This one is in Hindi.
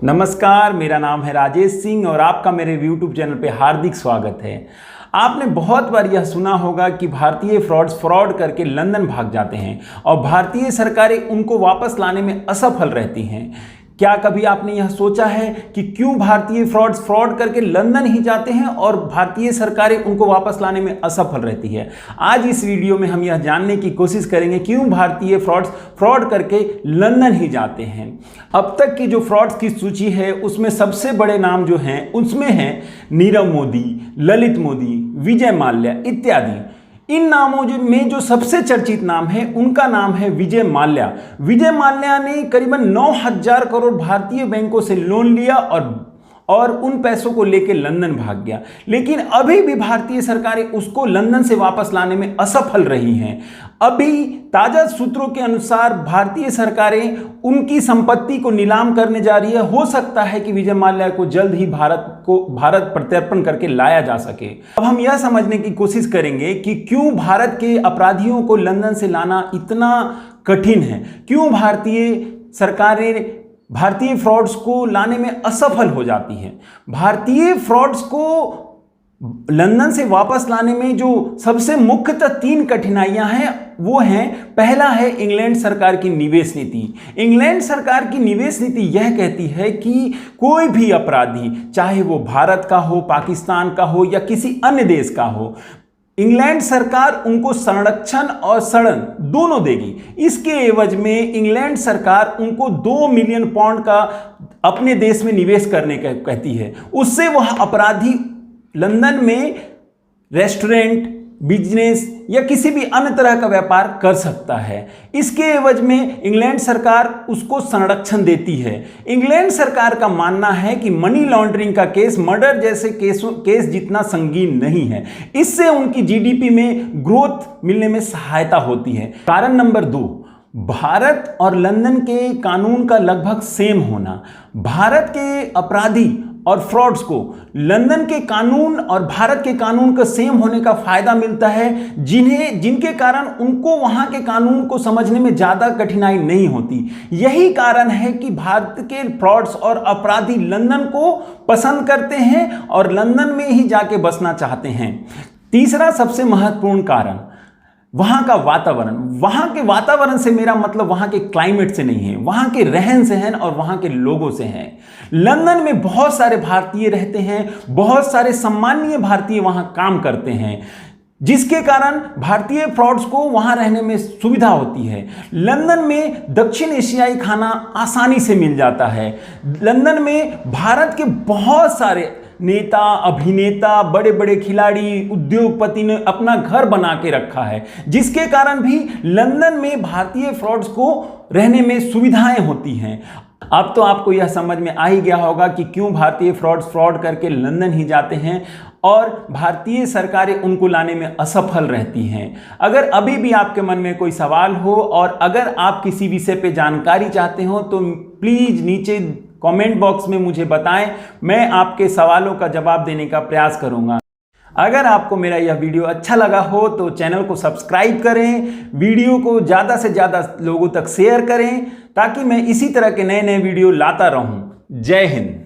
नमस्कार, मेरा नाम है राजेश सिंह और आपका मेरे YouTube चैनल पे हार्दिक स्वागत है। आपने बहुत बार यह सुना होगा कि भारतीय फ्रॉड करके लंदन भाग जाते हैं और भारतीय सरकारें उनको वापस लाने में असफल रहती हैं। क्या कभी आपने यह सोचा है कि क्यों भारतीय फ्रॉड करके लंदन ही जाते हैं और भारतीय सरकारें उनको वापस लाने में असफल रहती है? आज इस वीडियो में हम यह जानने की कोशिश करेंगे क्यों भारतीय फ्रॉड करके लंदन ही जाते हैं। अब तक की जो फ्रॉड्स की सूची है उसमें सबसे बड़े नाम जो हैं उसमें हैं नीरव मोदी, ललित मोदी, विजय माल्या इत्यादि। इन नामों में जो सबसे चर्चित नाम है उनका नाम है विजय माल्या। विजय माल्या ने करीबन 9,000 करोड़ भारतीय बैंकों से लोन लिया और उन पैसों को लेकर लंदन भाग गया, लेकिन अभी भी भारतीय सरकारें उसको लंदन से वापस लाने में असफल रही हैं। अभी ताजा सूत्रों के अनुसार भारतीय सरकारें उनकी संपत्ति को नीलाम करने जा रही है। हो सकता है कि विजय माल्या को जल्द ही भारत प्रत्यर्पण करके लाया जा सके। अब हम यह समझने की कोशिश करेंगे कि क्यों भारत के अपराधियों को लंदन से लाना इतना कठिन है, क्यों भारतीय सरकारें भारतीय फ्रॉड्स को लाने में असफल हो जाती हैं। भारतीय फ्रॉड्स को लंदन से वापस लाने में जो सबसे मुख्यतः 3 कठिनाइयां हैं वो हैं, पहला है इंग्लैंड सरकार की निवेश नीति। इंग्लैंड सरकार की निवेश नीति यह कहती है कि कोई भी अपराधी, चाहे वो भारत का हो, पाकिस्तान का हो या किसी अन्य देश का हो, इंग्लैंड सरकार उनको संरक्षण और शरण दोनों देगी। इसके एवज में इंग्लैंड सरकार उनको 2 मिलियन पाउंड का अपने देश में निवेश करने का कहती है। उससे वह अपराधी लंदन में रेस्टोरेंट, बिजनेस या किसी भी अन्य तरह का व्यापार कर सकता है। इसके एवज में इंग्लैंड सरकार उसको संरक्षण देती है। इंग्लैंड सरकार का मानना है कि मनी लॉन्ड्रिंग का केस मर्डर जैसे केस जितना संगीन नहीं है। इससे उनकी जीडीपी में ग्रोथ मिलने में सहायता होती है। कारण नंबर 2, भारत और लंदन के कानून का लगभग सेम होना। भारत के अपराधी और फ्रॉड्स को लंदन के कानून और भारत के कानून का सेम होने का फायदा मिलता है, जिनके कारण उनको वहां के कानून को समझने में ज्यादा कठिनाई नहीं होती। यही कारण है कि भारत के फ्रॉड्स और अपराधी लंदन को पसंद करते हैं और लंदन में ही जाके बसना चाहते हैं। तीसरा सबसे महत्वपूर्ण कारण वहां का वातावरण। वहां के वातावरण से मेरा मतलब वहां के क्लाइमेट से नहीं है, वहां के रहन सहन और वहां के लोगों से है। लंदन में बहुत सारे भारतीय रहते हैं, बहुत सारे सम्मानीय भारतीय वहां काम करते हैं, जिसके कारण भारतीय फ्रॉड्स को वहां रहने में सुविधा होती है। लंदन में दक्षिण एशियाई खाना आसानी से मिल जाता है। लंदन में भारत के बहुत सारे नेता, अभिनेता, बड़े बड़े खिलाड़ी, उद्योगपति ने अपना घर बना के रखा है, जिसके कारण भी लंदन में भारतीय फ्रॉड्स को रहने में सुविधाएं होती हैं। अब तो आपको यह समझ में आ ही गया होगा कि क्यों भारतीय फ्रॉड करके लंदन ही जाते हैं और भारतीय सरकारें उनको लाने में असफल रहती हैं। अगर अभी भी आपके मन में कोई सवाल हो और अगर आप किसी विषय पे जानकारी चाहते हो तो प्लीज नीचे कमेंट बॉक्स में मुझे बताएं, मैं आपके सवालों का जवाब देने का प्रयास करूंगा। अगर आपको मेरा यह वीडियो अच्छा लगा हो तो चैनल को सब्सक्राइब करें, वीडियो को ज़्यादा से ज़्यादा लोगों तक शेयर करें ताकि मैं इसी तरह के नए वीडियो लाता रहूं। जय हिंद।